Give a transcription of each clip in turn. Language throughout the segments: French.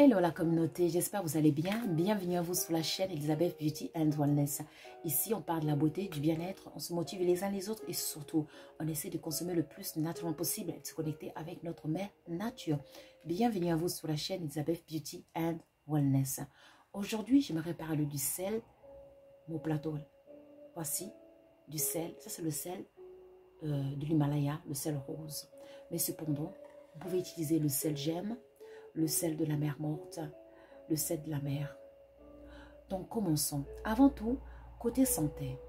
Hello la communauté, j'espère que vous allez bien. Bienvenue à vous sur la chaîne Elizabeth Beauty and Wellness. Ici, on parle de la beauté, du bien-être, on se motive les uns les autres et surtout, on essaie de consommer le plus naturellement possible et de se connecter avec notre mère nature. Bienvenue à vous sur la chaîne Elizabeth Beauty and Wellness. Aujourd'hui, j'aimerais parler du sel, mon plateau. Voici du sel, ça c'est le sel de l'Himalaya, le sel rose. Mais cependant, vous pouvez utiliser le sel gemme, le sel de la mer morte, le sel de la mer. Donc commençons. Avant tout, côté santé,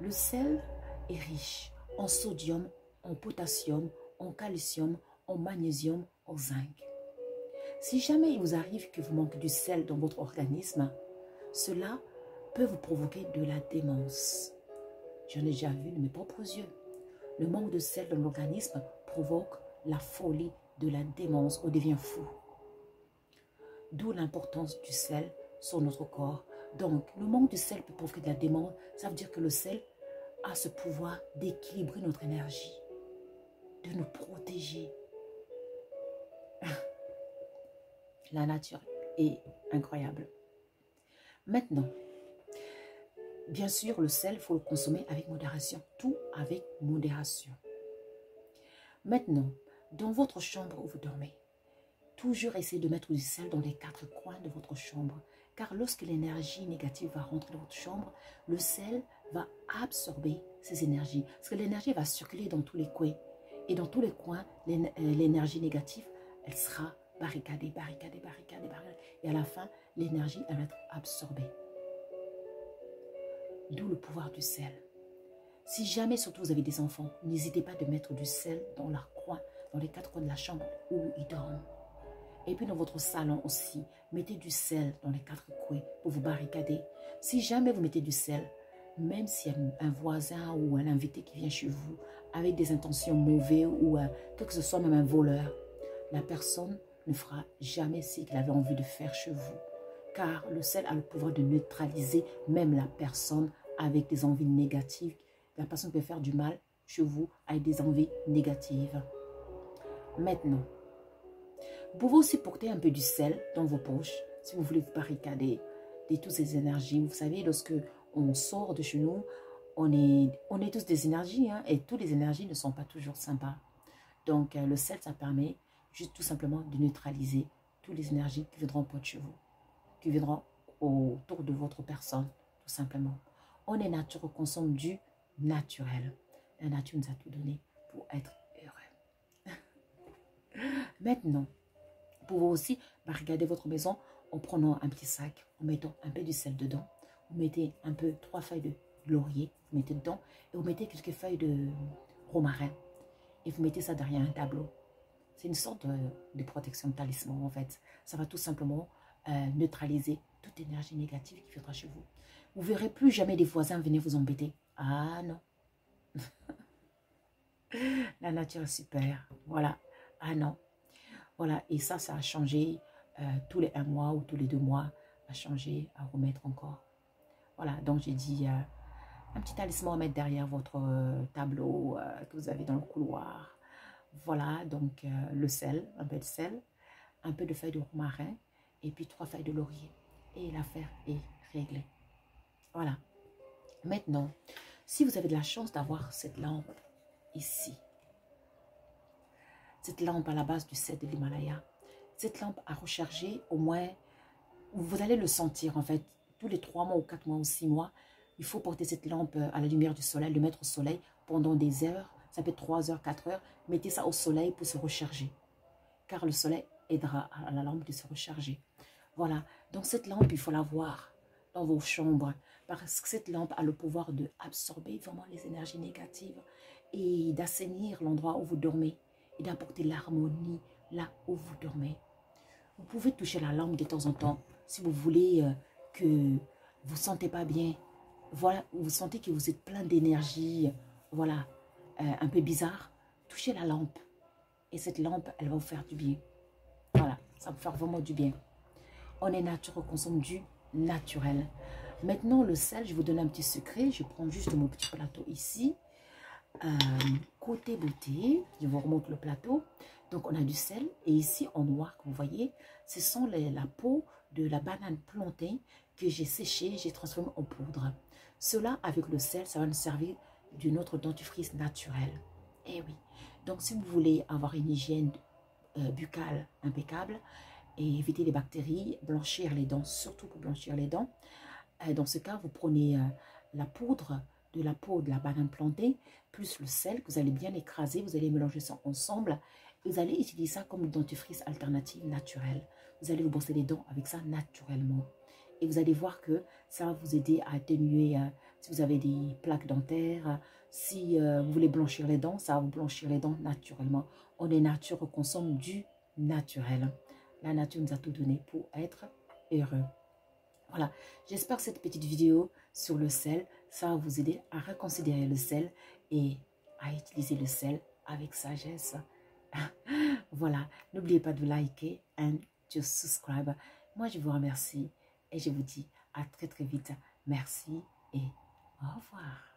le sel est riche en sodium, en potassium, en calcium, en magnésium, en zinc. Si jamais il vous arrive que vous manquez du sel dans votre organisme, cela peut vous provoquer de la démence. J'en ai déjà vu de mes propres yeux. Le manque de sel dans l'organisme provoque la folie, de la démence, on devient fou. D'où l'importance du sel sur notre corps. Donc, le manque de sel peut provoquer de la démence. Ça veut dire que le sel a ce pouvoir d'équilibrer notre énergie, de nous protéger. La nature est incroyable. Maintenant, bien sûr, le sel, il faut le consommer avec modération. Tout avec modération. Maintenant, dans votre chambre où vous dormez, toujours essayez de mettre du sel dans les 4 coins de votre chambre. Car lorsque l'énergie négative va rentrer dans votre chambre, le sel va absorber ces énergies. Parce que l'énergie va circuler dans tous les coins. Et dans tous les coins, l'énergie négative, elle sera barricadée. Et à la fin, l'énergie, elle va être absorbée. D'où le pouvoir du sel. Si jamais, surtout, vous avez des enfants, n'hésitez pas de mettre du sel dans leurs coins, dans les 4 coins de la chambre où ils dorment. Et puis dans votre salon aussi, mettez du sel dans les 4 coins pour vous barricader. Si jamais vous mettez du sel, même s'il y a un voisin ou un invité qui vient chez vous avec des intentions mauvaises ou que ce soit même un voleur, la personne ne fera jamais ce qu'il avait envie de faire chez vous. Car le sel a le pouvoir de neutraliser même la personne avec des envies négatives. La personne peut faire du mal chez vous avec des envies négatives. Maintenant, vous pouvez aussi porter un peu du sel dans vos poches si vous voulez vous barricader de toutes ces énergies. Vous savez, lorsque on sort de chez nous, on est tous des énergies et toutes les énergies ne sont pas toujours sympas. Donc, le sel, ça permet juste tout simplement de neutraliser toutes les énergies qui viendront pas de chez vous, qui viendront autour de votre personne, tout simplement. On est nature, on consomme du naturel. La nature nous a tout donné pour être heureux. Maintenant, vous pouvez aussi barricader votre maison en prenant un petit sac, en mettant un peu de sel dedans. Vous mettez un peu 3 feuilles de laurier, vous mettez dedans et vous mettez quelques feuilles de romarin. Et vous mettez ça derrière un tableau. C'est une sorte de protection de talisman en fait. Ça va tout simplement neutraliser toute énergie négative qui viendra chez vous. Vous ne verrez plus jamais des voisins venir vous embêter. Ah non. La nature est super. Voilà. Ah non. Voilà, et ça a changé tous les 1 mois ou tous les 2 mois, à changer, à remettre encore. Voilà, donc j'ai dit un petit talisman à mettre derrière votre tableau que vous avez dans le couloir. Voilà, donc le sel, un peu de sel, un peu de feuilles de romarin et puis 3 feuilles de laurier. Et l'affaire est réglée. Voilà. Maintenant, si vous avez de la chance d'avoir cette lampe ici, cette lampe à la base du sel de l'Himalaya, cette lampe à recharger au moins, vous allez le sentir en fait, tous les 3 mois ou 4 mois ou 6 mois, il faut porter cette lampe à la lumière du soleil, le mettre au soleil pendant des heures, ça peut être 3 heures, 4 heures, mettez ça au soleil pour se recharger, car le soleil aidera à la lampe de se recharger. Voilà, donc cette lampe, il faut la voir dans vos chambres, parce que cette lampe a le pouvoir d'absorber vraiment les énergies négatives et d'assainir l'endroit où vous dormez, et d'apporter l'harmonie là où vous dormez. Vous pouvez toucher la lampe de temps en temps si vous voulez que vous ne sentez pas bien. Voilà, vous sentez que vous êtes plein d'énergie, voilà, un peu bizarre. Touchez la lampe et cette lampe, elle va vous faire du bien. Voilà, ça va vous faire vraiment du bien. On est nature, on consomme du naturel. Maintenant, le sel, je vais vous donne un petit secret. Je prends juste mon petit plateau ici. Côté beauté, je vous remonte le plateau. Donc, on a du sel. Et ici, en noir, comme vous voyez, ce sont la peau de la banane plantée que j'ai séchée, j'ai transformée en poudre. Cela, avec le sel, ça va nous servir d'une autre dentifrice naturelle. Eh oui. Donc, si vous voulez avoir une hygiène buccale impeccable et éviter les bactéries, blanchir les dents, surtout pour blanchir les dents, dans ce cas, vous prenez la poudre de la peau de la banane plantée, plus le sel que vous allez bien écraser, vous allez mélanger ça ensemble et vous allez utiliser ça comme une dentifrice alternative naturelle. Vous allez vous brosser les dents avec ça naturellement. Et vous allez voir que ça va vous aider à atténuer, si vous avez des plaques dentaires, si vous voulez blanchir les dents, ça va vous blanchir les dents naturellement. On est nature, on consomme du naturel. La nature nous a tout donné pour être heureux. Voilà, j'espère que cette petite vidéo sur le sel, ça va vous aider à reconsidérer le sel et à utiliser le sel avec sagesse. Voilà, n'oubliez pas de liker et de subscribe. Moi, je vous remercie et je vous dis à très très vite. Merci et au revoir.